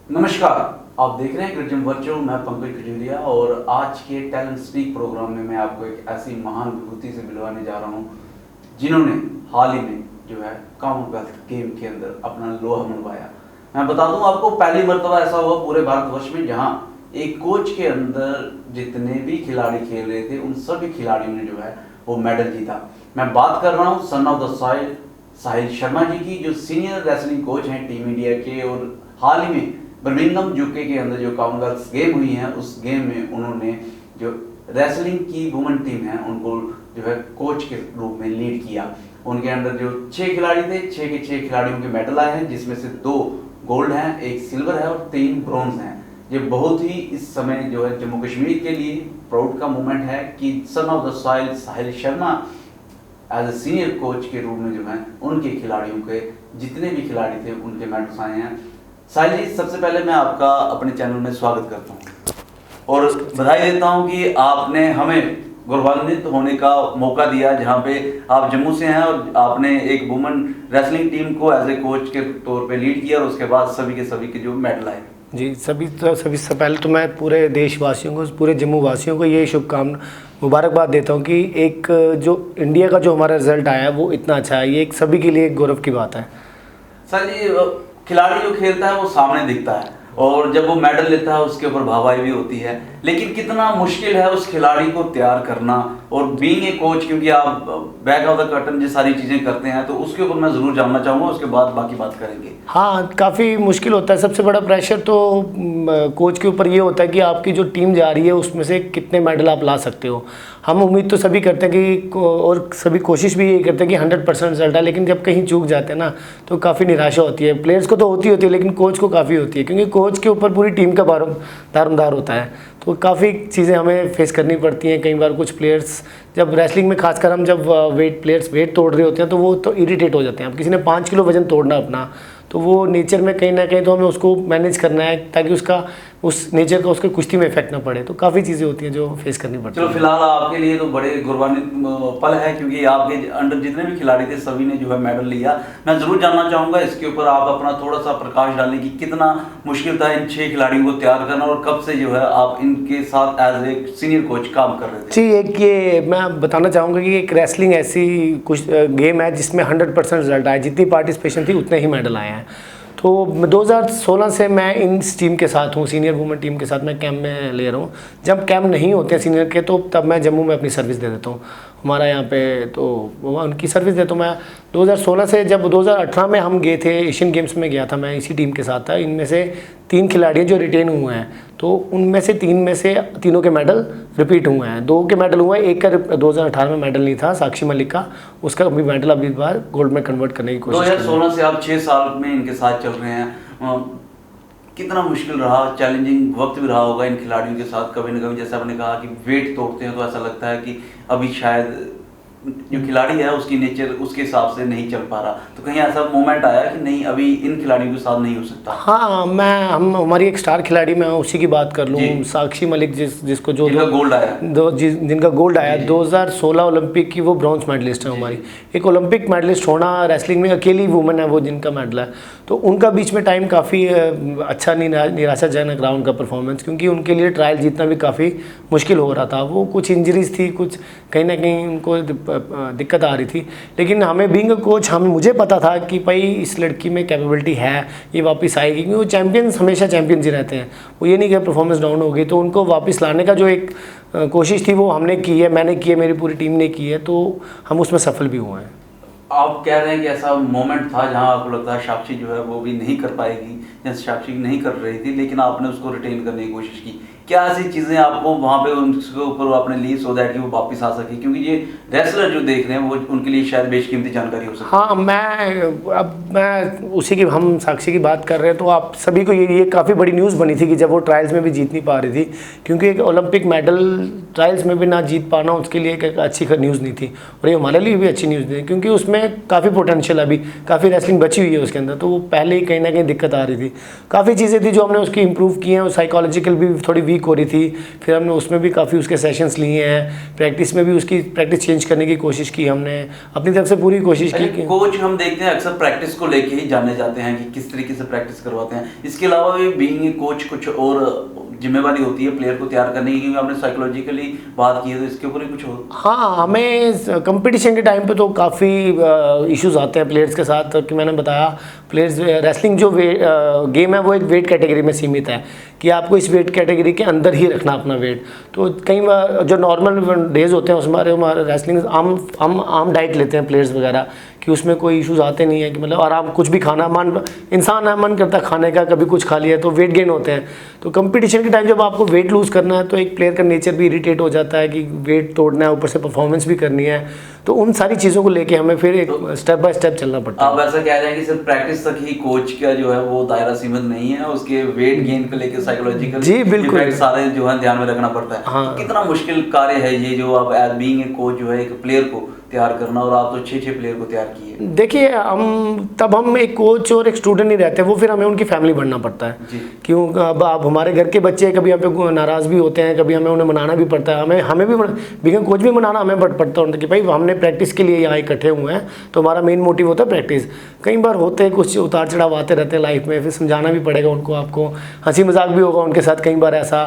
नमस्कार, आप देख रहे हैं कृत्रिम वर्चुअल। मैं पंकज खजूरिया और आज के टैलेंट स्पीक प्रोग्राम में मैं आपको एक ऐसी महान विभूति से मिलवाने जा रहा हूँ जिन्होंने हाल ही में जो है कॉमनवेल्थ गेम के अंदर अपना लोहा मनवाया। मैं बता दूं आपको, पहली मर्तबा ऐसा हुआ पूरे भारतवर्ष में जहां एक कोच के अंदर जितने भी खिलाड़ी खेल रहे थे उन सभी खिलाड़ियों ने जो है वो मेडल जीता। मैं बात कर रहा हूँ सन of the soil Sahil Sharma ji की, जो सीनियर रेसलिंग कोच हैं टीम इंडिया के, और हाल ही में बर्मिंघम यूके के अंदर जो कॉमनवेल्थ गेम हुई है उस गेम में उन्होंने जो रेसलिंग की वुमेन टीम है उनको जो है कोच के रूप में लीड किया। उनके अंदर जो 6 खिलाड़ी थे, 6 के 6 खिलाड़ियों के मेडल आए हैं, जिसमें से 2 गोल्ड हैं, 1 सिल्वर है और 3 ब्रॉन्ज हैं। ये बहुत ही इस समय जो है जम्मू कश्मीर के लिए प्राउड का मोमेंट है कि son of the soil Sahil Sharma as a senior coach के रूप में जो है उनके खिलाड़ियों के जितने भी खिलाड़ी थे उनके मेडल्स आए हैं। साहिल जी, सबसे पहले मैं आपका अपने चैनल में स्वागत करता हूं और बधाई देता हूं कि आपने हमें गौरवान्वित होने का मौका दिया, जहां पे आप जम्मू से हैं और आपने एक वुमेन रेसलिंग टीम को एज ए कोच के तौर पे लीड किया और उसके बाद सभी के जो मेडल आए। जी, सभी से पहले तो मैं पूरे देशवासियों को, पूरे जम्मू वासियों को ये शुभकामना मुबारकबाद देता हूँ कि एक जो इंडिया का जो हमारा रिजल्ट आया है वो इतना अच्छा है। ये एक सभी के लिए एक गौरव की बात है। सर जी, खिलाड़ी जो खेलता है वो सामने दिखता है और जब वो मेडल लेता है उसके ऊपर वाहवाही भी होती है, लेकिन कितना मुश्किल है उस खिलाड़ी को तैयार करना और बीइंग ए कोच, क्योंकि आप बैक ऑफ द कर्टन जो सारी चीज़ें करते हैं तो उसके ऊपर मैं ज़रूर जानना चाहूँगा, उसके बाद बाकी बात करेंगे। हाँ, काफ़ी मुश्किल होता है। सबसे बड़ा प्रेशर तो कोच के ऊपर ये होता है कि आपकी जो टीम जा रही है उसमें से कितने मेडल आप ला सकते हो। हम उम्मीद तो सभी करते हैं कि, और सभी कोशिश भी यही करते हैं कि 100% रिजल्ट है, लेकिन जब कहीं चूक जाते हैं ना तो काफ़ी निराशा होती है। प्लेयर्स को तो होती है लेकिन कोच को काफ़ी होती है, क्योंकि कोच के ऊपर पूरी टीम का दारोमदार होता है। तो काफ़ी चीज़ें हमें फेस करनी पड़ती हैं। कई बार कुछ प्लेयर्स, जब रेसलिंग में खासकर हम जब प्लेयर्स वेट तोड़ रहे होते हैं तो वो तो इरिटेट हो जाते हैं। अब किसी ने 5 किलो वजन तोड़ना अपना, तो वो नेचर में कहीं ना कहीं तो हमें उसको मैनेज करना है ताकि उसका उस नेचर का उसके कुश्ती में इफेक्ट ना पड़े। तो काफ़ी चीज़ें होती हैं जो फेस करनी पड़ती है। चलो, फिलहाल आपके लिए तो बड़े गौरवान्वित पल है क्योंकि आपके अंडर जितने भी खिलाड़ी थे सभी ने जो है मेडल लिया। मैं ज़रूर जानना चाहूँगा इसके ऊपर आप अपना थोड़ा सा प्रकाश डालें कि कितना मुश्किल था इन 6 खिलाड़ियों को तैयार करना और कब से जो है आप इनके साथ एज ए सीनियर कोच काम कर रहे थे। जी, एक ये मैं बताना चाहूँगा कि एक रेसलिंग ऐसी कुछ गेम है जिसमें 100% रिजल्ट आया। जितनी पार्टिसिपेशन थी उतने ही मेडल आए हैं। तो 2016 से मैं इस टीम के साथ हूँ, सीनियर वुमेन टीम के साथ मैं कैंप में ले रहा हूँ। जब कैंप नहीं होते हैं सीनियर के तो तब मैं जम्मू में अपनी सर्विस दे देता हूँ हमारा यहाँ पे, तो उनकी सर्विस देता हूँ मैं 2016 से। जब 2018 में हम गए थे एशियन गेम्स में गया था, मैं इसी टीम के साथ था। इनमें से 3 खिलाड़ी जो रिटेन हुए हैं, तो उनमें से 3 में से तीनों के मेडल रिपीट हुए हैं। 2 के मेडल हुए हैं, एक का 2018 में मेडल नहीं था, साक्षी मलिक का, उसका भी मेडल अभी बार गोल्ड में कन्वर्ट करने की कोशिश। 2016 से आप 6 साल में इनके साथ चल रहे हैं। कितना मुश्किल रहा, चैलेंजिंग वक्त भी रहा होगा इन खिलाड़ियों के साथ। कभी न कभी जैसे आपने कहा कि वेट तोड़ते हैं तो ऐसा लगता है कि अभी शायद जो खिलाड़ी है उसकी नेचर उसके हिसाब से नहीं चल पा रहा, तो कहीं ऐसा मोमेंट आया कि नहीं अभी इन खिलाड़ियों के साथ नहीं हो सकता? हाँ, हमारी एक स्टार खिलाड़ी, मैं उसी की बात कर लूँ, साक्षी मलिक, जिसको जो जिनका गोल्ड आया, जिनका गोल्ड आया 2016 ओलंपिक की, वो ब्रॉन्ज मेडलिस्ट है हमारी। एक ओलंपिक मेडलिस्ट होना रेसलिंग में, अकेली वुमेन है वो जिनका मेडल है। तो उनका बीच में टाइम काफ़ी अच्छा निराशाजनक रहा उनका परफॉर्मेंस, क्योंकि उनके लिए ट्रायल जीतना भी काफ़ी मुश्किल हो रहा था। वो कुछ इंजरीज थी, कुछ कहीं ना कहीं उनको दिक्कत आ रही थी। लेकिन हमें बीइंग अ कोच, मुझे पता था कि भाई इस लड़की में कैपेबिलिटी है, ये वापस आएगी, क्योंकि वो चैम्पियंस हमेशा चैम्पियंस ही रहते हैं। वो ये नहीं कि परफॉर्मेंस डाउन हो गई, तो उनको वापस लाने का जो एक कोशिश थी वो हमने की है, मैंने की है, मेरी पूरी टीम ने की है, तो हम उसमें सफल भी हुए हैं। आप कह रहे हैं कि ऐसा मोमेंट था जहां आपको लगता है साक्षी जो है वो भी नहीं कर पाएगी, जैसे साक्षी नहीं कर रही थी, लेकिन आपने उसको रिटेन करने की कोशिश की। क्या ऐसी चीज़ें आपको वहाँ पे उनके ऊपर आपने ली सो दैट कि वो वापस आ सके, क्योंकि ये रेसलर जो देख रहे हैं वो उनके लिए शायद बेशकीमती जानकारी हो सकती है। हाँ, मैं उसी की, हम साक्षी की बात कर रहे हैं, तो आप सभी को ये काफ़ी बड़ी न्यूज़ बनी थी कि जब वो ट्रायल्स में भी जीत नहीं पा रही थी, क्योंकि एक ओलंपिक मेडल ट्रायल्स में भी ना जीत पाना उसके लिए एक अच्छी न्यूज़ नहीं थी, और ये हमारे लिए भी अच्छी न्यूज़ नहीं, क्योंकि उसमें काफ़ी पोटेंशियल अभी, काफ़ी रेसलिंग बची हुई है उसके अंदर। तो वो पहले ही कहीं ना कहीं दिक्कत आ रही थी, काफ़ी चीज़ें थी जो हमने उसकी इम्प्रूव की हैं। और साइकोलॉजिकल भी थोड़ी वीक हो रही थी, फिर हमने उसमें भी काफ़ी उसके सेशंस लिए हैं, प्रैक्टिस में भी उसकी प्रैक्टिस चेंज करने की कोशिश की, हमने अपनी तरफ से पूरी कोशिश की। कोच हम देखते हैं अक्सर प्रैक्टिस को लेके ही जाने जाते हैं कि किस तरीके से प्रैक्टिस करवाते हैं। इसके अलावा भी बीइंग ए कोच कुछ और जिम्मेवारी होती है प्लेयर को तैयार करने की, क्योंकि आपने साइकोलॉजिकली बात की है, तो इसके ऊपर ही कुछ हो। हाँ, हमें कंपटीशन के टाइम पे तो काफ़ी इश्यूज आते हैं प्लेयर्स के साथ, कि मैंने बताया प्लेयर्स रेसलिंग जो गेम है वो एक वेट कैटेगरी में सीमित है, कि आपको इस वेट कैटेगरी के अंदर ही रखना अपना वेट। तो कई बार जो नॉर्मल डेज होते हैं उसमें हमारे रेसलिंग हम आम डाइट लेते हैं प्लेयर्स वगैरह, कि उसमें कोई इश्यूज आते नहीं है, कि मतलब आराम कुछ भी खाना, इंसान है मन करता है खाने का, कभी कुछ खा लिया तो वेट गेन होते हैं। तो कंपटीशन के टाइम जब आपको वेट लूज़ करना है तो एक प्लेयर का नेचर भी इरिटेट हो जाता है कि वेट तोड़ना है, ऊपर से परफॉर्मेंस भी करनी है। तो उन सारी चीज़ों को लेके हमें फिर एक स्टेप बाय स्टेप चलना पड़ता है। आप ऐसा कह रहे हैं कि सिर्फ प्रैक्टिस तक ही कोच का जो है वो दायरा सीमित नहीं है, उसके वेट गेन को लेके साइकोलॉजिकल जी बिल्कुल सारे जो है ध्यान में रखना पड़ता है। हाँ। तो कितना मुश्किल कार्य है ये, जो आप एज बीइंग ए कोच जो है एक प्लेयर को तैयार करना, और आप तो 6 प्लेयर को तैयार किए। देखिए हम एक कोच और एक स्टूडेंट नहीं रहते, वो फिर हमें उनकी फैमिली बनना पड़ता है जी। क्यों, अब आप हमारे घर के बच्चे कभी हम पे नाराज़ भी होते हैं, कभी हमें उन्हें मनाना भी पड़ता है, हमें भी बिगिन कोच भी मनाना हमें पड़ता है कि भाई हमने प्रैक्टिस के लिए यहाँ इकट्ठे हुए हैं, तो हमारा मेन मोटिव होता है प्रैक्टिस। कई बार होते हैं कुछ उतार चढ़ाव आते रहते हैं लाइफ में, फिर समझाना भी पड़ेगा उनको, आपको हंसी मजाक भी होगा उनके साथ कई बार ऐसा,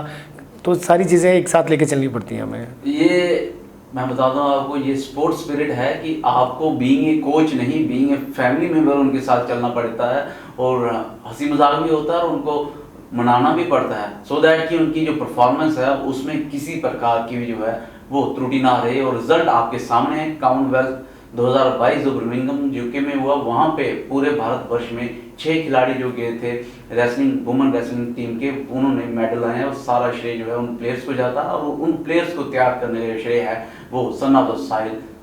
तो सारी चीज़ें एक साथ लेके चलनी पड़ती हैं हमें। ये मैं बताता हूँ आपको, ये स्पोर्ट्स स्पिरिट है कि आपको बीइंग ए कोच नहीं, बीइंग ए फैमिली मेंबर उनके साथ चलना पड़ता है, और हंसी मजाक भी होता है और उनको मनाना भी पड़ता है, सो दैट कि उनकी जो परफॉर्मेंस है उसमें किसी प्रकार की भी जो है वो त्रुटि ना रहे। और रिजल्ट आपके सामने है, कॉमनवेल्थ 2022 जो बर्मिंघम यूके में हुआ, वहाँ पे पूरे भारतवर्ष में 6 खिलाड़ी जो गए थे रेसलिंग, वुमेन रेसलिंग टीम के, उन्होंने मेडल आए हैं, और सारा श्रेय जो है उन प्लेयर्स को जाता है। और उन प्लेयर्स को तैयार करने का श्रेय है वो सन ऑफ द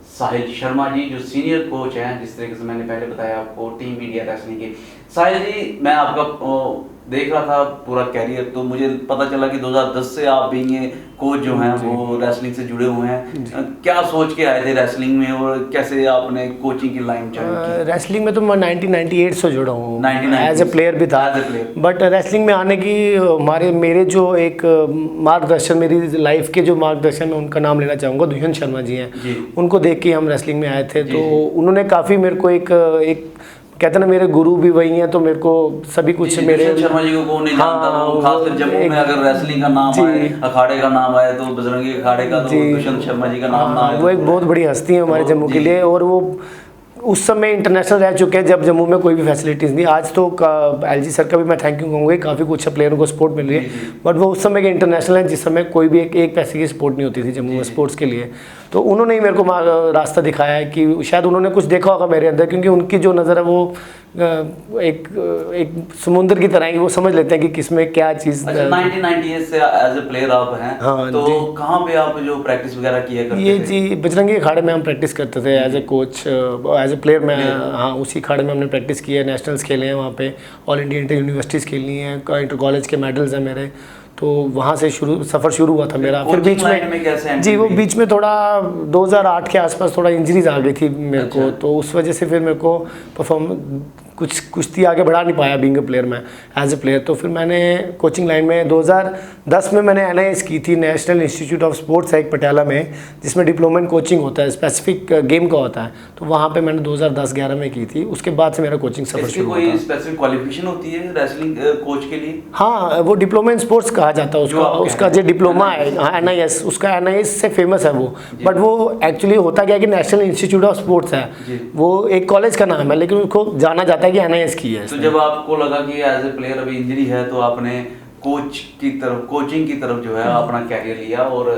साहिल शर्मा जी, जो सीनियर कोच हैं, जिस तरीके से मैंने पहले बताया आपको टीम इंडिया रेसलिंग के। साहिल जी, मैं आपका देख रहा था पूरा कैरियर, तो मुझे पता चला कि 2010 से आप बीइंग ए कोच जो हैं वो रेसलिंग से जुड़े हुए हैं। क्या सोच के आए थे रेसलिंग में, और कैसे आपने कोचिंग की लाइन ज्वाइन की? रेसलिंग में तो मैं 1998 से जुड़ा हूँ, 1998 एज ए प्लेयर भी था, बट रेसलिंग में आने की मेरे जो एक मार्गदर्शन, मेरी लाइफ के जो मार्गदर्शन, उनका नाम लेना चाहूँगा, दुष्यंत शर्मा जी हैं। उनको देख के हम रेसलिंग में आए थे, तो उन्होंने काफ़ी मेरे को एक कहते ना मेरे गुरु भी वही हैं, तो मेरे को सभी कुछ मेरे शर्मा जी को कौन नहीं जानता, वो खासकर जम्मू में अगर रेसलिंग का नाम आए, अखाड़े का नाम आए, तो बजरंगी अखाड़े का, तो दुष्यंत शर्मा जी का नाम ना आए, वो एक बहुत बड़ी हस्ती है हमारे जम्मू के लिए। और वो उस समय इंटरनेशनल रह चुके हैं जब जम्मू में कोई भी फैसिलिटीज़ नहीं। आज तो एलजी सर का भी मैं थैंक यू कहूँगा, काफ़ी कुछ प्लेयरों को सपोर्ट मिल रही है, बट वो उस समय के इंटरनेशनल है जिस समय कोई भी एक पैसे की सपोर्ट नहीं होती थी जम्मू में स्पोर्ट्स के लिए। तो उन्होंने ही मेरे को रास्ता दिखाया है, कि शायद उन्होंने कुछ देखा होगा मेरे अंदर, क्योंकि उनकी जो नज़र है वो एक समुद्र की तरह ही, वो समझ लेते हैं कि किसमें क्या चीज़। 1998 से एज ए प्लेयर आप हैं, हाँ, तो कहाँ पे आप जो प्रैक्टिस वगैरह किया करते थे? ये जी बजरंगी अखाड़े में हम प्रैक्टिस करते थे as a coach, as a player में। हाँ, उसी अखाड़े में हमने प्रैक्टिस की है, नेशनल्स खेले हैं वहाँ पे, ऑल इंडिया इंटर यूनिवर्सिटीज़ खेलनी है, इंटर कॉलेज के मेडल्स हैं मेरे, तो वहाँ से सफ़र शुरू हुआ था मेरा। फिर बीच में जी वो बीच में थोड़ा 2008 के आसपास थोड़ा इंजरीज आ गई थी मेरे को, तो उस वजह से फिर मेरे को कुछ कुश्ती आगे बढ़ा नहीं पाया बीइंग अ प्लेयर में, एज ए प्लेयर। तो फिर मैंने कोचिंग लाइन में 2010 में मैंने NIS की थी, नेशनल इंस्टीट्यूट ऑफ स्पोर्ट्स है एक पटियाला में, जिसमें डिप्लोमा इन कोचिंग होता है, स्पेसिफिक गेम का होता है, तो वहाँ पे मैंने 2010-11 में की थी। उसके बाद से मेरा कोचिंग सफर शुरू हुआ। कोई स्पेसिफिक क्वालिफिकेशन होती है रेसलिंग कोच के लिए? हाँ, वो डिप्लोमा इन स्पोर्ट्स कहा जाता है उसका जो डिप्लोमा है, हाँ NIS, उसका NIS से फेमस है वो, बट वो एक्चुअली होता क्या है कि नेशनल इंस्टीट्यूट ऑफ स्पोर्ट्स है, वो एक कॉलेज का नाम है, लेकिन उसको जाना जाता है कि NIS की है। तो जब आपको लगा कि एज ए प्लेयर अभी इंजरी है, तो आपने कोचिंग की तरफ जो है अपना कैरियर लिया, और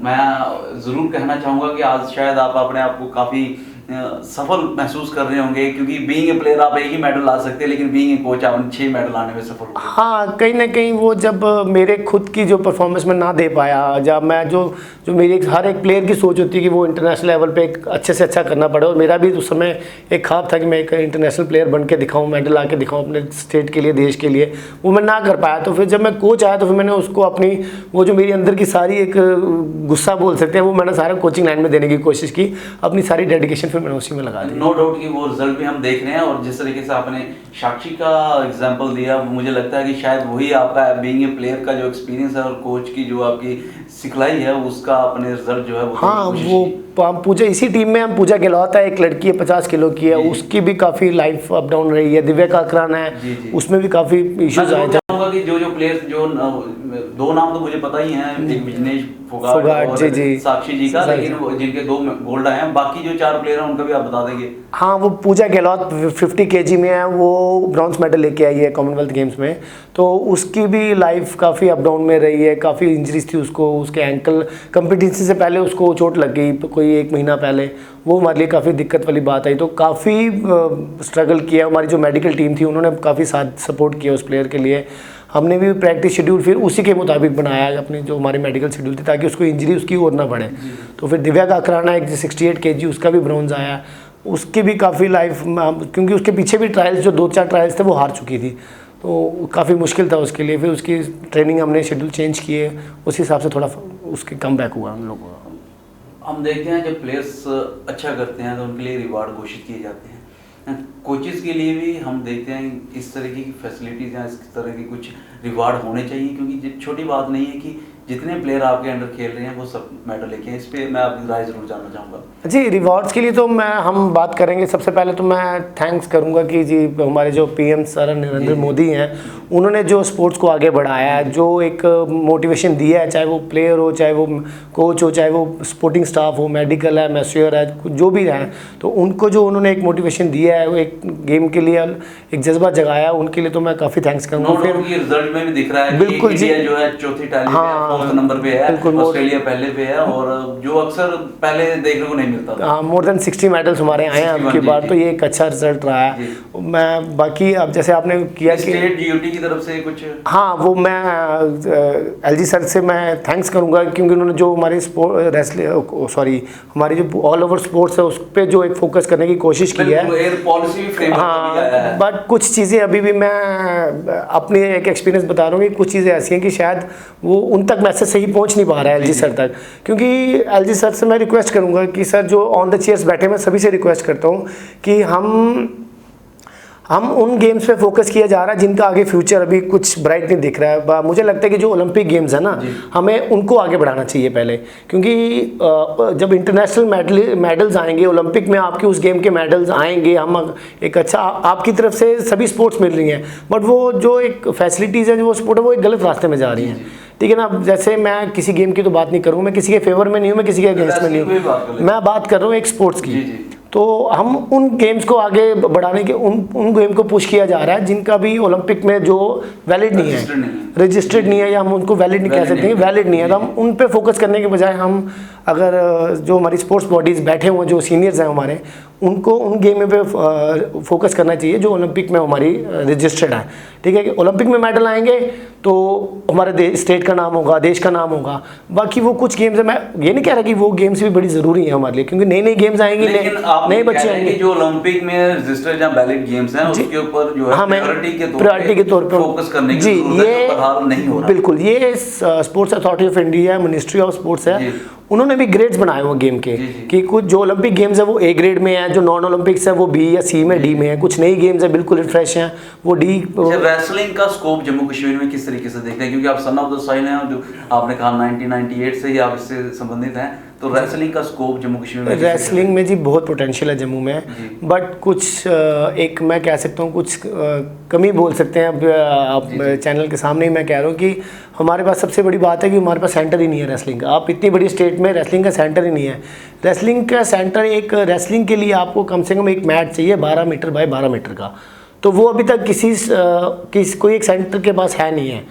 मैं ज़रूर कहना चाहूँगा कि आज शायद आप अपने आप को काफ़ी सफल महसूस कर रहे होंगे, क्योंकि बीइंग ए प्लेयर आप एक ही मेडल ला सकते हैं, लेकिन बीइंग ए कोच आप 6 मेडल लाने में सफल हो गए। हाँ, कहीं ना कहीं वो जब मेरे खुद की जो परफॉर्मेंस में ना दे पाया, जब मैं जो मेरी हर एक प्लेयर की सोच होती है कि वो इंटरनेशनल लेवल पे एक अच्छे से अच्छा करना पड़े, और मेरा भी उस समय एक ख्वाब था कि मैं एक इंटरनेशनल प्लेयर बन के दिखाऊँ, मेडल ला के दिखाऊँ अपने स्टेट के लिए, देश के लिए। वो मैं ना कर पाया। तो फिर जब मैं कोच आया तो फिर मैंने उसको अपनी वो जो मेरी अंदर की सारी एक गुस्सा बोल सकते हैं, वो मैंने सारा कोचिंग लाइन में देने की कोशिश की, अपनी सारी डेडिकेशन फिर मैंने उसी में लगा दी। नो डाउट कि वो रिजल्ट भी हम देख रहे हैं, और जिस तरीके से आपने साक्षी का एग्जांपल दिया, मुझे लगता है कि शायद वही आपका बीइंग ए प्लेयर का जो एक्सपीरियंस है और कोच की जो आपकी सिखलाई है उसका अपने रिजल्ट जो है वो हाँ, वो हम पूजा इसी टीम में हम पूजा गहलोत है, एक लड़की है 50 किलो की है, उसकी भी काफ़ी लाइफ अप डाउन रही है। दिव्या काकरान है, उसमें भी काफ़ी इश्यूज आए थे। कि जो प्लेयर्स जो 2 नाम तो मुझे पता ही हैं, एक विजनेश फोगाट और साक्षी जी का, लेकिन जिनके 2 गोल्ड आए हैं, बाकी जो 4 प्लेयर हैं उनका भी आप बता देंगे। हाँ, वो पूजा गहलोत 50 kg में है, वो ब्रॉन्ज मेडल लेके आई है कॉमनवेल्थ गेम्स में। तो उसकी भी लाइफ काफ़ी अप डाउन में रही है, काफ़ी इंजरीज थी उसको, उसके एंकल कंपटीशन से पहले उसको चोट लग गई कोई 1 महीना पहले, वो हमारे लिए काफ़ी दिक्कत वाली बात आई। तो काफ़ी स्ट्रगल किया, हमारी जो मेडिकल टीम थी उन्होंने काफ़ी साथ सपोर्ट किया उस प्लेयर के लिए। हमने भी प्रैक्टिस शेड्यूल फिर उसी के मुताबिक बनाया, अपनी जो हमारी मेडिकल शेड्यूल थी, ताकि उसको इंजरी उसकी और ना बढ़े। तो फिर दिव्या काकरान एक 68 kg, उसका भी ब्रॉन्ज आया, उसकी भी काफ़ी लाइफ, क्योंकि उसके पीछे भी ट्रायल्स जो 2-4 ट्रायल्स थे वो हार चुकी थी, तो काफ़ी मुश्किल था उसके लिए। फिर उसकी ट्रेनिंग हमने शेड्यूल चेंज किए, उस हिसाब से थोड़ा उसके कम बैक हुआ हम लोगों का। हम देखते हैं जब प्लेयर्स अच्छा करते हैं तो उनके लिए रिवार्ड घोषित किए जाते हैं। कोचेस के लिए भी हम देखते हैं इस तरह की फैसिलिटीज़ या इस तरह की कुछ रिवार्ड होने चाहिए, क्योंकि छोटी बात नहीं है कि जितने प्लेयर आपके अंडर खेल रहे हैं वो सब मेडल लेके हैं। इस पे मैं आपकी राय जरूर जानना चाहूँगा। जी, रिवॉर्ड्स के लिए तो हम बात करेंगे। सबसे पहले तो मैं थैंक्स करूँगा कि जी हमारे जो पीएम सर नरेंद्र मोदी हैं, उन्होंने जो स्पोर्ट्स को आगे बढ़ाया है, जो एक मोटिवेशन दिया है, चाहे वो प्लेयर हो, चाहे वो कोच हो, चाहे वो स्पोर्टिंग स्टाफ हो, मेडिकल है, मैस्योर है, जो भी है, तो उनको जो उन्होंने एक मोटिवेशन दिया है, वो एक गेम के लिए एक जज्बा जगाया, उनके लिए तो मैं काफ़ी थैंक्स करूँगा। फिर रिजल्ट में भी दिख रहा है, बिल्कुल जी, जो है चौथी टैली नंबर पे है, ऑस्ट्रेलिया पहले पे है, और जो अक्सर पहले देखने को नहीं मिलता था। हाँ, मोर देन 60 मेडल्स हमारे आए हैं अब की बार, तो ये एक अच्छा रिजल्ट रहा है। मैं बाकी अब जैसे आपने किया कि स्टेट जीओटी की तरफ से कुछ, हाँ, वो मैं एलजी सर से मैं थैंक्स करूँगा, क्योंकि उन्होंने जो हमारी हमारी जो ऑल ओवर स्पोर्ट्स है उस पर जो एक फोकस करने की कोशिश की है। हाँ, बट कुछ चीज़ें अभी भी मैं अपनी एक एक्सपीरियंस बता रहा हूँ कि कुछ चीज़ें ऐसी हैं कि शायद वो उन तक मैसेज सही पहुँच नहीं पा रहा है एलजी सर तक। क्योंकि एलजी सर से मैं रिक्वेस्ट करूँगा कि सर जो ऑन द चेयर्स बैठे, मैं सभी से रिक्वेस्ट करता हूँ कि हम उन गेम्स पे फोकस किया जा रहा है जिनका आगे फ्यूचर अभी कुछ ब्राइट नहीं दिख रहा है। मुझे लगता है कि जो ओलंपिक गेम्स है ना, हमें उनको आगे बढ़ाना चाहिए पहले, क्योंकि जब इंटरनेशनल मेडल्स आएंगे, ओलंपिक में आपके उस गेम के मेडल्स आएंगे, हम एक अच्छा आपकी तरफ से सभी स्पोर्ट्स मिल रही हैं, बट वो जो एक फैसिलिटीज़ है, जो वो स्पोर्ट है, वो एक गलत रास्ते में जा रही हैं। ठीक है ना, जैसे मैं किसी गेम की तो बात नहीं करूँ, मैं किसी के फेवर में नहीं हूँ, मैं किसी के अगेंस्ट में नहीं हूँ, मैं बात कर रहा हूँ एक स्पोर्ट्स की। तो हम उन गेम्स को आगे बढ़ाने के उन गेम को पुश किया जा रहा है जिनका भी ओलंपिक में जो वैलिड नहीं है, रजिस्टर्ड नहीं है, या हम उनको वैलिड नहीं कह सकते हैं, वैलिड नहीं है, तो हम उन पे फोकस करने के बजाय हम अगर जो हमारी स्पोर्ट्स बॉडीज़ बैठे हुए हैं, जो सीनियर्स हैं हमारे, उनको उन गेम पे फोकस करना चाहिए जो ओलंपिक में हमारी रजिस्टर्ड है। ठीक है कि ओलंपिक में मेडल आएंगे तो हमारे स्टेट का नाम होगा, देश का नाम होगा। बाकी वो कुछ गेम्स है, मैं ये नहीं कह रहा कि वो गेम्स भी बड़ी ज़रूरी है हमारे लिए, क्योंकि नई नई गेम्स आएंगी, नए बच्चे आएंगे। जो ओलंपिक में रजिस्टर्ड या वैलिड गेम्स हैं उसके ऊपर जो है प्रायोरिटी के तौर पे फोकस करने की जरूरत है, नहीं हो रहा। बिल्कुल, ये sports authority of India, ministry of sports है, उन्होंने भी ग्रेड्स बनाए हुए गेम के कि कुछ जो ओलंपिक गेम्स है वो ए ग्रेड में है, जो नॉन ओलंपिक्स है वो बी या सी में, डी में है, कुछ नई गेम्स है बिल्कुल फ्रेश हैं वो डी। रेसलिंग का स्कोप जम्मू कश्मीर में किस तरीके से देखते हैं, क्योंकि आप सन ऑफ द सॉइल हैं, जो आपने कहा 1998 से ही आप इससे संबंधित हैं, तो रेसलिंग का स्कोप जम्मू कश्मीर में, रेसलिंग में जी बहुत पोटेंशियल है जम्मू में, बट कुछ एक मैं कह सकता हूँ कुछ कमी बोल सकते हैं। अब आप चैनल के सामने ही मैं कह रहा हूँ कि हमारे पास सबसे बड़ी बात है कि हमारे पास सेंटर ही नहीं है रेसलिंग का। आप इतनी बड़ी स्टेट में रेसलिंग का सेंटर ही नहीं है। रेसलिंग का सेंटर, एक रेसलिंग के लिए आपको कम से कम एक मैट चाहिए 12 मीटर बाय 12 मीटर का, तो वो अभी तक कोई एक सेंटर के पास है नहीं है।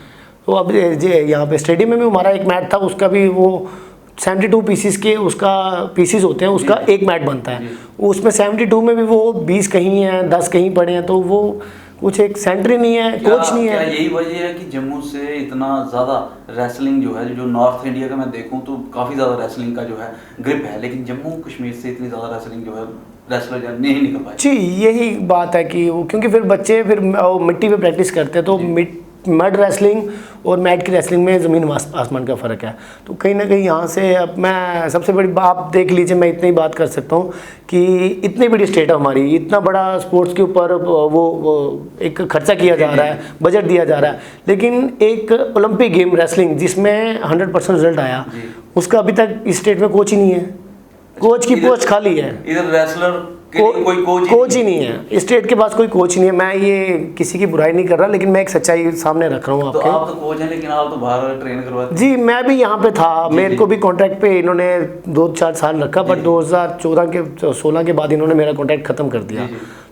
तो अब यहाँ पे स्टेडियम में भी हमारा एक मैट था, उसका भी वो 72 पीसीस के उसका पीसीस होते हैं, उसका एक मैट बनता है। उसमें 72 में भी वो 20 कहीं हैं, 10 कहीं पड़े हैं, तो वो कुछ एक सेंटर ही नहीं है, कोच नहीं है। यही वजह है कि जम्मू से इतना ज़्यादा रेसलिंग जो है, जो नॉर्थ इंडिया का मैं देखूं तो काफ़ी ज़्यादा रेसलिंग का जो है ग्रिप है, लेकिन जम्मू कश्मीर से इतनी ज़्यादा रेसलिंग जो है रेसलर नहीं निकल पाए। जी, यही बात है कि वो, क्योंकि फिर बच्चे फिर मिट्टी पे प्रैक्टिस करते हैं, तो मड रेसलिंग और मैट की रेसलिंग में ज़मीन आसमान का फ़र्क है। तो कहीं ना कहीं यहाँ से अब मैं सबसे बड़ी आप देख लीजिए, मैं इतनी बात कर सकता हूँ कि इतनी बड़ी स्टेट है हमारी, इतना बड़ा स्पोर्ट्स के ऊपर वो एक खर्चा किया जा रहा है, बजट दिया जा रहा है, लेकिन एक ओलंपिक गेम रेसलिंग जिसमें 100% रिजल्ट आया, उसका अभी तक इस स्टेट में कोच ही नहीं है। कोच की पोस्ट खाली है, इधर रेसलर कोई कोच ही नहीं है, स्टेट के पास कोई कोच नहीं है। मैं ये किसी की बुराई नहीं कर रहा, लेकिन मैं एक सच्चाई सामने रख रहा हूँ आपके। तो आप तो कोच हैं, लेकिन आप तो बाहर ट्रेन करवाते। जी, मैं भी यहाँ पे था, मेरे को भी कॉन्ट्रैक्ट पे इन्होंने 2-4 साल रखा, बट 2016 के बाद इन्होंने मेरा कॉन्ट्रैक्ट खत्म कर दिया।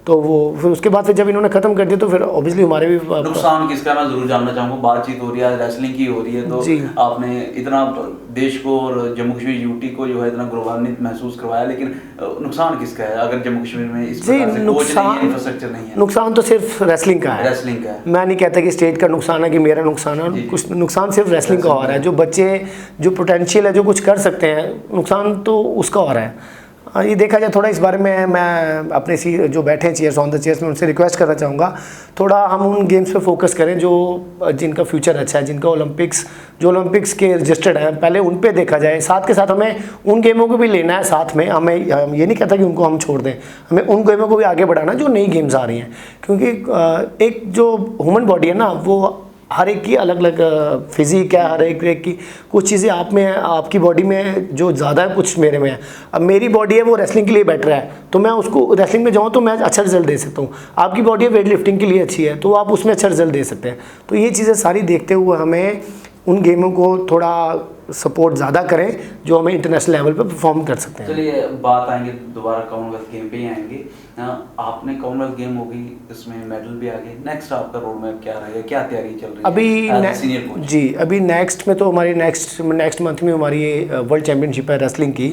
तो वो फिर उसके बाद फिर जब इन्होंने खत्म कर दिया तो फिर ऑब्वियसली हमारे भी नुकसान किसका, मैं जरूर जानना चाहूँगा। बातचीत हो रही है, रेसलिंग की हो रही है, तो आपने इतना देश को और जम्मू कश्मीर यूटी को जो है इतना गौरवान्वित महसूस करवाया, लेकिन नुकसान किसका है अगर जम्मू कश्मीर में इस प्रकार से कोच नहीं है, इंफ्रास्ट्रक्चर नहीं है? नुकसान तो सिर्फ रेसलिंग का है, रेसलिंग का है। मैं नहीं कहता कि स्टेट का नुकसान है कि मेरा नुकसान है, कुछ नुकसान सिर्फ रेसलिंग का हो रहा है। जो बच्चे जो पोटेंशियल है, जो कुछ कर सकते हैं, नुकसान तो उसका हो रहा है। ये देखा जाए थोड़ा इस बारे में, मैं अपने जो बैठे हैं चेयर्स ऑन द चेयर्स में उनसे रिक्वेस्ट करना चाहूँगा, थोड़ा हम उन गेम्स पे फोकस करें जो जिनका फ्यूचर अच्छा है, जिनका ओलंपिक्स के रजिस्टर्ड है, पहले उन पे देखा जाए। साथ के साथ हमें उन गेमों को भी लेना है साथ में, हम ये नहीं कहता कि उनको हम छोड़ दें, हमें उन गेमों को भी आगे बढ़ाना जो नई गेम्स आ रही हैं, क्योंकि एक जो ह्यूमन बॉडी है ना, वो हर एक की अलग अलग फिजिक है, हर एक की कुछ चीज़ें आप में है, आपकी बॉडी में जो ज़्यादा है, कुछ मेरे में है। अब मेरी बॉडी है वो रेसलिंग के लिए बेटर है, तो मैं उसको रेसलिंग में जाऊँ तो मैं अच्छा रिजल्ट दे सकता हूँ। आपकी बॉडी है वेट लिफ्टिंग के लिए अच्छी है, तो आप उसमें अच्छा रिजल्ट दे सकते हैं। तो ये चीज़ें सारी देखते हुए हमें उन गेमों को थोड़ा सपोर्ट ज़्यादा करें जो हमें इंटरनेशनल लेवल पे परफॉर्म कर सकते हैं। चलिए बात आएंगे दोबारा कॉमनवेल्थ गेम पे ही आएंगे। आपने कॉमनवेल्थ गेम होगी, इसमें मेडल भी आ गए, नेक्स्ट आपका रोड मैप क्या रहेगा, क्या तैयारी चल रही है सीनियर कोच? जी, अभी नेक्स्ट में तो हमारी नेक्स्ट मंथ में हमारी वर्ल्ड चैम्पियनशिप है रेसलिंग की,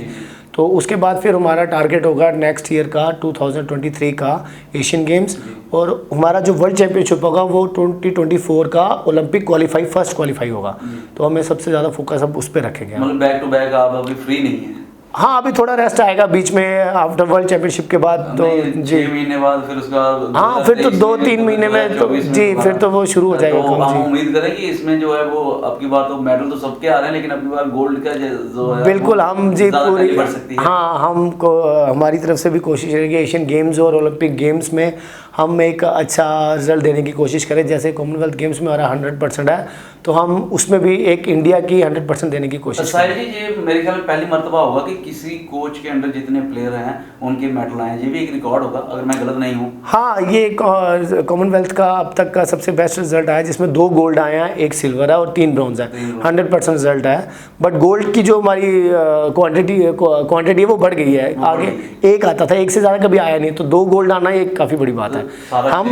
तो उसके बाद फिर हमारा टारगेट होगा नेक्स्ट ईयर का 2023 का एशियन गेम्स, और हमारा जो वर्ल्ड चैम्पियनशिप होगा वो 2024 का ओलंपिक फर्स्ट क्वालिफाई होगा। तो हमें सबसे ज़्यादा फोकस अब उस पर रखेंगे। मतलब बैक टू बैक आप अभी फ्री नहीं है? हाँ, अभी थोड़ा रेस्ट आएगा बीच में आफ्टर वर्ल्ड चैंपियनशिप के बाद, तो जी 6 महीने बाद फिर उसका, हाँ फिर तो 2-3 महीने में तो जी फिर तो वो शुरू हो जाएगा। तो हम उम्मीद करें कि इसमें जो है वो अब की बार तो मेडल तो सबके आ रहे हैं, लेकिन अब की बार गोल्ड का जो है बिल्कुल हम जी पूरी बढ़ सकती है। हाँ, हमको हमारी तरफ से भी कोशिश रहेगी एशियन गेम्स और ओलंपिक गेम्स में हम एक अच्छा रिजल्ट देने की कोशिश करें। जैसे कॉमनवेल्थ गेम्स में हमारा 100% है, तो हम उसमें भी एक इंडिया की 100% देने की कोशिश करें। जी, ये मेरे ख्याल में पहली मर्तबा होगा कि किसी कोच के अंडर जितने प्लेयर हैं उनके मेडल आए, ये भी एक रिकॉर्ड होगा अगर मैं गलत नहीं हूँ। हाँ, ये कॉमनवेल्थ का अब तक का सबसे बेस्ट रिजल्ट आया, जिसमें 2 गोल्ड आए हैं, 1 सिल्वर है और 3 ब्रॉन्ज है। 100% रिजल्ट है, बट गोल्ड की जो हमारी क्वांटिटी है वो बढ़ गई है। आगे 1 आता था, 1 से ज़्यादा कभी आया नहीं, तो 2 गोल्ड आना एक काफ़ी बड़ी बात है। हम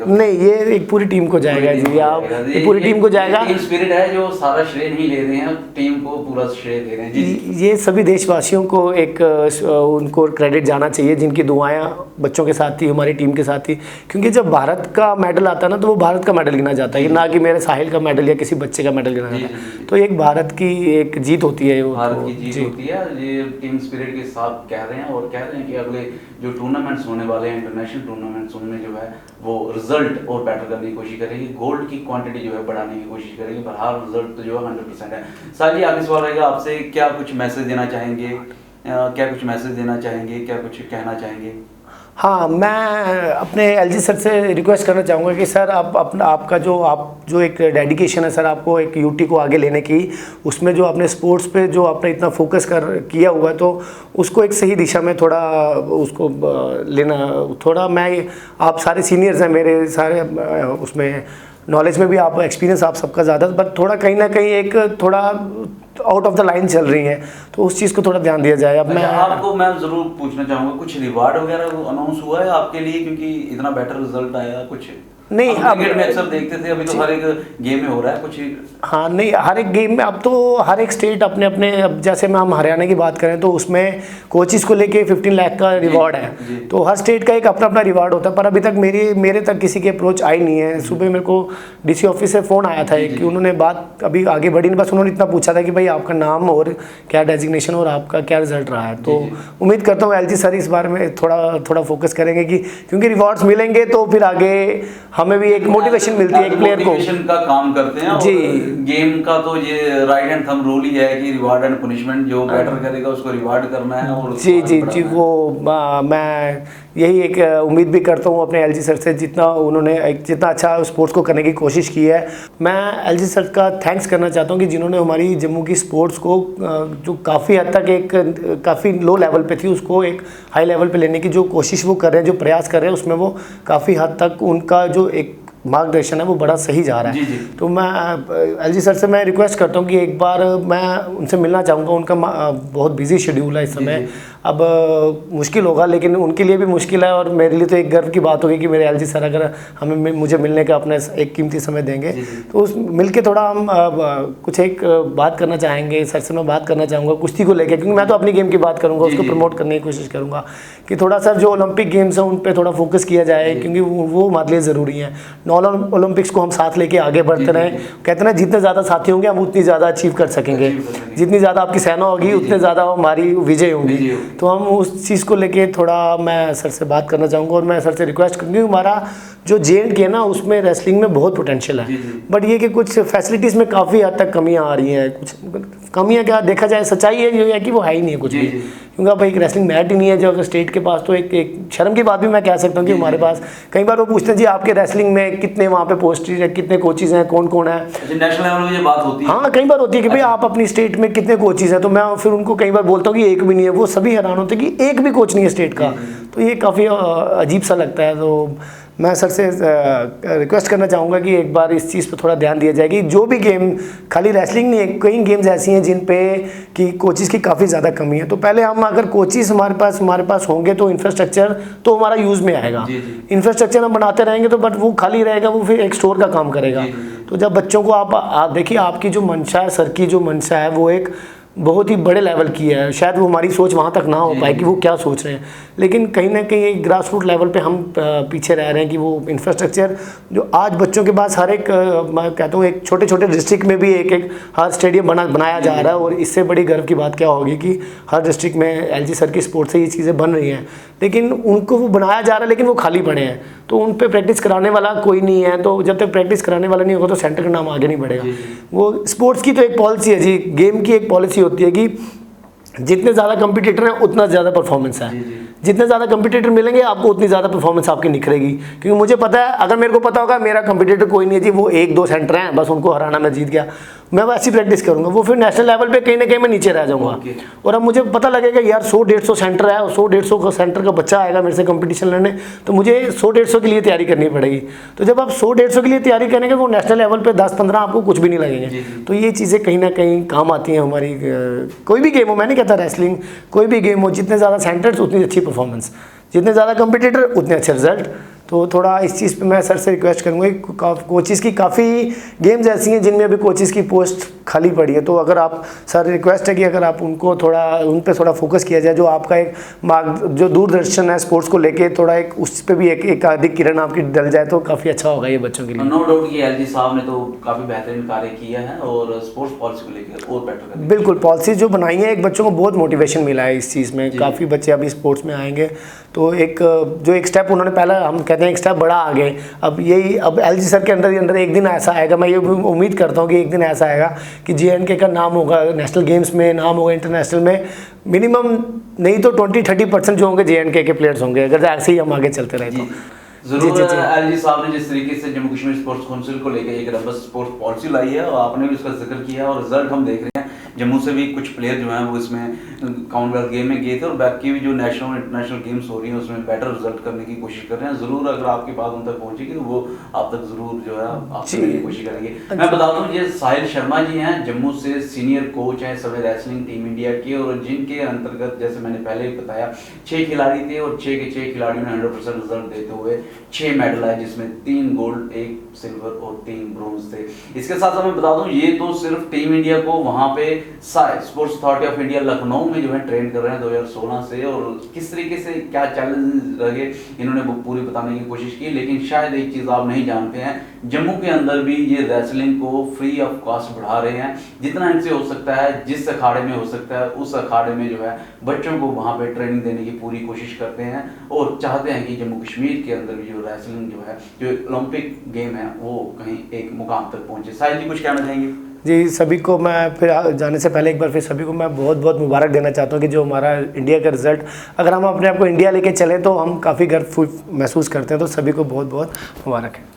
नहीं, ये एक पूरी टीम को जाएगा जी, आप पूरी टीम को जाएगा। टीम स्पिरिट है, जो सारा श्रेय नहीं ले रहे हैं, टीम को पूरा श्रेय दे रहे हैं जी। ये सभी देशवासियों को एक उनको क्रेडिट जाना चाहिए, जिनकी दुआएं बच्चों के साथ थी, हमारी टीम के साथ थी। क्योंकि जब भारत का मेडल आता है ना, तो वो भारत का मेडल गिना जाता है, ना कि मेरे साहिल का मेडल या किसी बच्चे का मेडल गिना जाता है। तो एक भारत की एक जीत होती है, भारत की जीत होती है। ये टीम स्पिरिट के साथ कह रहे हैं, और कह रहे हैं कि अगले जो टूर्नामेंट्स होने वाले हैं, इंटरनेशनल टूर्नामेंट्स, उनमें जो है वो रिजल्ट और बेटर करने की कोशिश करेंगे, गोल्ड की क्वांटिटी जो है बढ़ाने की कोशिश करेंगे, पर हर रिजल्ट तो जो है 100% है। साहिल जी, आगे सवाल रहेगा आपसे, क्या कुछ मैसेज देना चाहेंगे, क्या कुछ कहना चाहेंगे? हाँ, मैं अपने एलजी सर से रिक्वेस्ट करना चाहूँगा कि सर आपका जो एक डेडिकेशन है सर, आपको एक यूटी को आगे लेने की, उसमें जो आपने स्पोर्ट्स पे जो आपने इतना फोकस किया हुआ है, तो उसको एक सही दिशा में थोड़ा उसको लेना, थोड़ा मैं आप सारे सीनियर्स हैं मेरे, सारे उसमें नॉलेज में भी आप एक्सपीरियंस आप सबका ज़्यादा, बट थोड़ा कहीं ना कहीं एक थोड़ा आउट ऑफ द लाइन चल रही हैं, तो उस चीज़ को थोड़ा ध्यान दिया जाए। अब मैं ज़रूर पूछना चाहूँगा, कुछ रिवार्ड वगैरह अनाउंस हुआ है आपके लिए, क्योंकि इतना बेटर रिजल्ट आया कुछ? नहीं, अब क्रिकेट में अक्सर देखते थे, अभी तो हर एक गेम में हो रहा है कुछ। हाँ नहीं, हर एक गेम में अब तो हर एक स्टेट अपने अपने, अब जैसे मैं हम हरियाणा की बात करें तो उसमें कोचिज़ को लेके 15 लाख का रिवॉर्ड है। तो हर स्टेट का एक अपना अपना रिवॉर्ड होता है, पर अभी तक मेरे तक किसी की अप्रोच आई नहीं है। सुबह मेरे को डीसी ऑफिस से फ़ोन आया था कि उन्होंने बात अभी आगे बढ़ी नहीं, बस उन्होंने इतना पूछा था कि भाई आपका नाम और क्या डेजिग्नेशन और आपका क्या रिजल्ट रहा है। तो उम्मीद करता हूँ एलजी सर इस बारे में थोड़ा फोकस करेंगे कि क्योंकि रिवॉर्ड्स मिलेंगे तो फिर आगे हमें भी एक मोटिवेशन मिलती है एक प्लेयर को। का काम करते हैं जी। गेम का तो ये राइट एंड थंब रूल ही है कि रिवार्ड एंड पनिशमेंट, जो बेटर करेगा उसको रिवार्ड करना है। और जी वो मैं यही एक उम्मीद भी करता हूँ अपने एलजी सर से, जितना उन्होंने जितना अच्छा स्पोर्ट्स को करने की कोशिश की है। मैं एलजी सर का थैंक्स करना चाहता हूँ कि जिन्होंने हमारी जम्मू की स्पोर्ट्स को जो काफ़ी हद तक एक काफ़ी लो लेवल पे थी उसको एक हाई लेवल पे लेने की जो कोशिश वो कर रहे हैं, जो प्रयास कर रहे हैं, उसमें वो काफ़ी हद तक उनका जो एक मार्गदर्शन है वो बड़ा सही जा रहा है। जी। तो मैं एलजी सर से मैं रिक्वेस्ट करता हूँ कि एक बार मैं उनसे मिलना चाहूँगा। उनका बहुत बिजी शेड्यूल है इस समय, अब मुश्किल होगा, लेकिन उनके लिए भी मुश्किल है और मेरे लिए तो एक गर्व की बात होगी कि मेरे एलजी सर अगर मुझे मिलने का अपना एक कीमती समय देंगे। तो उस मिलके थोड़ा हम कुछ एक बात करना चाहेंगे। सर से मैं बात करना चाहूँगा कुश्ती को लेकर, क्योंकि मैं तो अपनी गेम की बात करूँगा, उसको प्रमोट करने की कोशिश करूँगा कि थोड़ा सा जो ओलंपिक गेम्स हैं उन पर थोड़ा फोकस किया जाए, क्योंकि वो हमारे लिए ज़रूरी है। ओलंपिक्स को हम साथ लेके आगे बढ़ते रहें। कहते हैं ना, जितने ज़्यादा साथी होंगे हम उतनी ज़्यादा अचीव कर सकेंगे, जितनी ज़्यादा आपकी सेना होगी उतने ज़्यादा हमारी विजय होंगी। तो हम उस चीज़ को लेके थोड़ा मैं सर से बात करना चाहूँगा और मैं सर से रिक्वेस्ट करूँगी। हमारा जो JNK है ना, उसमें रेसलिंग में बहुत पोटेंशियल है, बट ये कि कुछ फैसिलिटीज़ में काफ़ी हद तक कमियाँ आ रही हैं। कुछ कमियाँ क्या देखा जाए, सच्चाई है कि वो है ही नहीं है कुछ भी, क्योंकि अब एक रेसलिंग मैट ही नहीं है जो अगर स्टेट के पास। तो एक शर्म की बात भी मैं कह सकता हूँ कि हमारे पास कई बार वो पूछते हैं जी आपके रेसलिंग में कितने वहाँ पे पोस्टेज है, कितने कोचेज़ हैं, कौन कौन है। नेशनल लेवल में ये बात होती है। हाँ, कई बार होती है कि भाई आप अपनी स्टेट में कितने कोचेज़ हैं, तो मैं फिर उनको कई बार बोलता हूँ कि एक भी नहीं है। वो सभी हैरान होते हैं कि एक भी कोच नहीं है स्टेट का। तो ये काफ़ी अजीब सा लगता है। तो मैं सर से रिक्वेस्ट करना चाहूँगा कि एक बार इस चीज़ पर थोड़ा ध्यान दिया जाए कि जो भी गेम, खाली रेसलिंग नहीं है, कई गेम्स ऐसी हैं जिन पे कि कोचेज़ की काफ़ी ज़्यादा कमी है। तो पहले हम अगर कोचेज़ हमारे पास होंगे तो इंफ्रास्ट्रक्चर तो हमारा यूज़ में आएगा। इंफ्रास्ट्रक्चर हम बनाते रहेंगे तो बट वो खाली रहेगा, वो फिर एक स्टोर का काम करेगा। तो जब बच्चों को आप देखिए, आपकी जो मंशा है, सर की जो मंशा है वो एक बहुत ही बड़े लेवल की है। शायद वो हमारी सोच वहाँ तक ना हो पाए कि वो क्या सोच रहे हैं, लेकिन कहीं ना कहीं एक ग्रास रूट लेवल पे हम पीछे रह रहे हैं कि वो इंफ्रास्ट्रक्चर जो आज बच्चों के पास हर एक, मैं कहता हूँ एक छोटे छोटे डिस्ट्रिक्ट में भी एक हर स्टेडियम बनाया जा रहा है। और इससे बड़ी गर्व की बात क्या होगी कि हर डिस्ट्रिक्ट में एलजी सर की सपोर्ट से ये चीज़ें बन रही हैं, लेकिन उनको वो बनाया जा रहा है लेकिन वो खाली पड़े हैं। तो उन पर प्रैक्टिस कराने वाला कोई नहीं है। तो जब तक प्रैक्टिस कराने वाला नहीं होगा तो सेंटर का नाम आगे नहीं बढ़ेगा। वो स्पोर्ट्स की तो एक पॉलिसी है जी, गेम की एक पॉलिसी होती है कि जितने ज़्यादा कंपटीटर हैं उतना ज़्यादा परफॉर्मेंस है। जितने ज़्यादा कंपटीटर मिलेंगे आपको उतनी ज़्यादा परफॉर्मेंस आपकी निखरेगी। क्योंकि मुझे पता है, अगर मेरे को पता होगा मेरा कंपटीटर कोई नहीं है जी, वो 1-2 सेंटर हैं, बस उनको हराना मैं जीत गया, मैं वैसी प्रैक्टिस करूंगा, वो फिर नेशनल लेवल पे कहीं ना कहीं मैं नीचे रह जाऊंगा। और अब मुझे पता लगेगा यार 100-150 सेंटर है और 100-150 का सेंटर का बच्चा आएगा मेरे से कंपटीशन लड़ने, तो मुझे 100-150 के लिए तैयारी करनी पड़ेगी। तो जब आप 100-150 के लिए तैयारी करेंगे वो नेशनल लेवल पे 10-15 आपको कुछ भी नहीं लगेंगे। तो ये चीज़ें कहीं ना कहीं काम आती हैं हमारी। कोई भी गेम हो, मैं नहीं कहता रेसलिंग, कोई भी गेम हो, जितने ज़्यादा सेंटर्स उतनी अच्छी परफॉर्मेंस, जितने ज़्यादा कंपटीटर उतने अच्छे रिजल्ट। तो थोड़ा इस चीज़ पे मैं सर से रिक्वेस्ट करूँगा। कोचेज़ की काफ़ी गेम्स ऐसी हैं जिनमें अभी कोचेज़ की पोस्ट खाली पड़ी है। तो अगर आप, सर रिक्वेस्ट है कि अगर आप उनको थोड़ा उन पे थोड़ा फोकस किया जाए, जो आपका एक जो दूरदर्शन है स्पोर्ट्स को लेके, थोड़ा एक उस पर भी एक अधिक किरण आपकी डल जाए तो काफ़ी अच्छा होगा ये बच्चों के लिए। नो डाउट कि एलजी साहब ने तो काफ़ी बेहतरीन कार्य किया है और स्पोर्ट्स पॉलिसी को लेकर और बेटर करने। बिल्कुल, पॉलिसी जो बनाई है, एक बच्चों को बहुत मोटिवेशन मिला है इस चीज़ में। काफ़ी बच्चे अभी स्पोर्ट्स में आएंगे तो एक स्टेप उन्होंने पहला, हम कहते हैं एक स्टेप बड़ा आगे। अब एलजी सर के अंदर एक दिन ऐसा आएगा, मैं ये उम्मीद करता हूँ कि एक दिन ऐसा आएगा कि JNK का नाम होगा नेशनल गेम्स में, नाम होगा इंटरनेशनल में। मिनिमम नहीं तो 20-30% जो होंगे JNK के प्लेयर्स होंगे, अगर ऐसे ही हम आगे चलते रहे तो। जरूर एलजी साहब ने जिस तरीके से जम्मू कश्मीर स्पोर्ट्स काउंसिल को लेकर एक रबस स्पोर्ट्स पॉलिसी लाई है और आपने भी उसका जिक्र किया और रिजल्ट हम देख रहे हैं जम्मू से भी कुछ प्लेयर जो हैं वो इसमें कॉमनवेल्थ गेम में गए थे और बाकी भी जो नेशनल इंटरनेशनल गेम्स हो रही हैं उसमें बेटर रिजल्ट करने की कोशिश कर रहे हैं। ज़रूर अगर आपकी बात उन तक पहुंचेगी तो वो आप तक ज़रूर जो है आप करने की कोशिश करेंगे। मैं बताता हूँ ये साहिल शर्मा जी हैं, जम्मू से सीनियर कोच हैं समय रेसलिंग टीम इंडिया के, और जिनके अंतर्गत जैसे मैंने पहले ही बताया 6 खिलाड़ी थे और 6 के 6 खिलाड़ियों ने 100% रिजल्ट देते हुए 6 मेडल आए, जिसमें 3 गोल्ड 1 सिल्वर और 3 ब्रोंज थे। इसके साथ साथ मैं बता दूं ये तो सिर्फ टीम इंडिया को वहां पे sports authority of India Lucknow में जो है ट्रेन कर रहे हैं 2016 से, और किस तरीके से क्या चैलेंजेस रहे इन्होंने वो पूरी बताने की कोशिश की। लेकिन शायद एक चीज़ आप नहीं जानते हैं, जम्मू के अंदर भी ये रेसलिंग को फ्री ऑफ कॉस्ट बढ़ा रहे हैं। जितना इनसे हो सकता है, जिस अखाड़े में हो सकता है उस अखाड़े में जो है बच्चों को वहाँ पे ट्रेनिंग देने की पूरी कोशिश करते हैं और चाहते हैं कि जम्मू कश्मीर के अंदर भी जो रेसलिंग जो है जो ओलंपिक गेम है वो कहीं एक मुकाम तक पहुंचे। साहिल जी कुछ कहना चाहेंगे? जी, सभी को मैं फिर जाने से पहले एक बार फिर सभी को मैं बहुत बहुत मुबारक देना चाहता हूँ कि जो हमारा इंडिया का रिज़ल्ट, अगर हम अपने आप को इंडिया लेके चलें तो हम काफ़ी गर्व महसूस करते हैं, तो सभी को बहुत बहुत मुबारक है।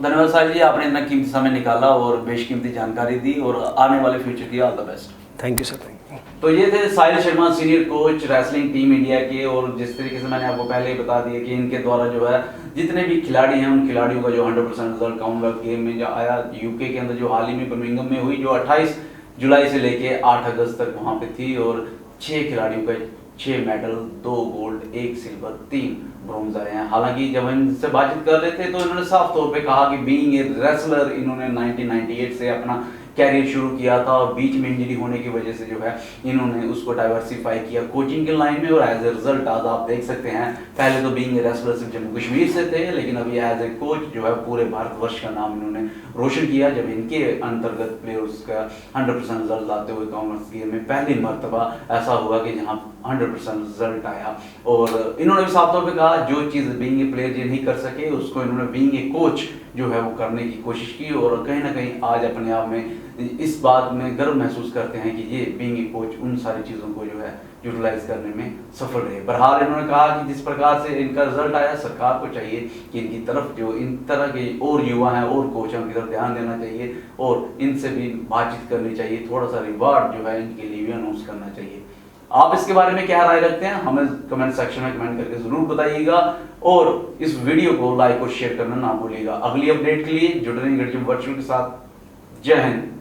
धन्यवाद साहिल जी, आपने इतना कीमती समय निकाला और बेशकीमती जानकारी दी और आने वाले फ्यूचर की all the best. Thank you sir, thank you. तो ये थे Sahil Sharma senior coach wrestling team India के, और जिस तरीके से मैंने आपको पहले ही बता दिया कि इनके द्वारा जो है जितने भी खिलाड़ी हैं उन खिलाड़ियों का जो 100% रिजल्ट कॉमनवेल्थ गेम में जो आया यूके के अंदर जो हाल ही में बर्मिंघम में हुई, जो 28 जुलाई से लेके 8 अगस्त तक वहाँ पे थी, और 6 खिलाड़ियों का 6 मेडल 2 गोल्ड 1 सिल्वर 3 ब्रोंज आए हैं। हालांकि जब इनसे बातचीत कर रहे थे तो इन्होंने साफ तौर पे कहा कि बीइंग ए रेसलर इन्होंने 1998 से अपना कैरियर शुरू किया था और बीच में इंजरी होने की वजह से जो है इन्होंने उसको डाइवर्सिफाई किया कोचिंग के लाइन में, और एज ए रिजल्ट आज आप देख सकते हैं पहले तो बीइंग ए रेसलर सिर्फ जम्मू कश्मीर से थे, लेकिन अभी एज ए कोच जो है पूरे भारतवर्ष का नाम इन्होंने रोशन किया जब इनके अंतर्गत प्लेयर्स का 100% रिजल्ट लाते हुए कॉमनवेल्थ गेम में पहली मरतबा ऐसा हुआ कि जहाँ 100% रिजल्ट आया। और इन्होंने भी साफ तौर पे कहा जो चीज़ बीइंग ए प्लेयर ये नहीं कर सके उसको इन्होंने बीइंग ए कोच जो है वो करने की कोशिश की, और कहीं ना कहीं आज अपने आप में इस बात में गर्व महसूस करते हैं कि ये बीइंग ए कोच उन सारी चीज़ों को जो है यूटिलाइज करने में सफल रहे। बहरहाल इन्होंने कहा कि जिस प्रकार से इनका रिजल्ट आया सरकार को चाहिए कि इनकी तरफ जो इन तरह के और युवा हैं और कोच हैं उनकी तरफ ध्यान देना चाहिए और इनसे भी बातचीत करनी चाहिए, थोड़ा सा रिवार्ड जो है इनके लिए भी अनाउंस करना चाहिए। आप इसके बारे में क्या राय रखते हैं हमें कमेंट सेक्शन में कमेंट करके जरूर बताइएगा, और इस वीडियो को लाइक और शेयर करना ना भूलिएगा। अगली अपडेट के लिए जुड़े रहिए गर्जम वर्चुअल के साथ। जय हिंद।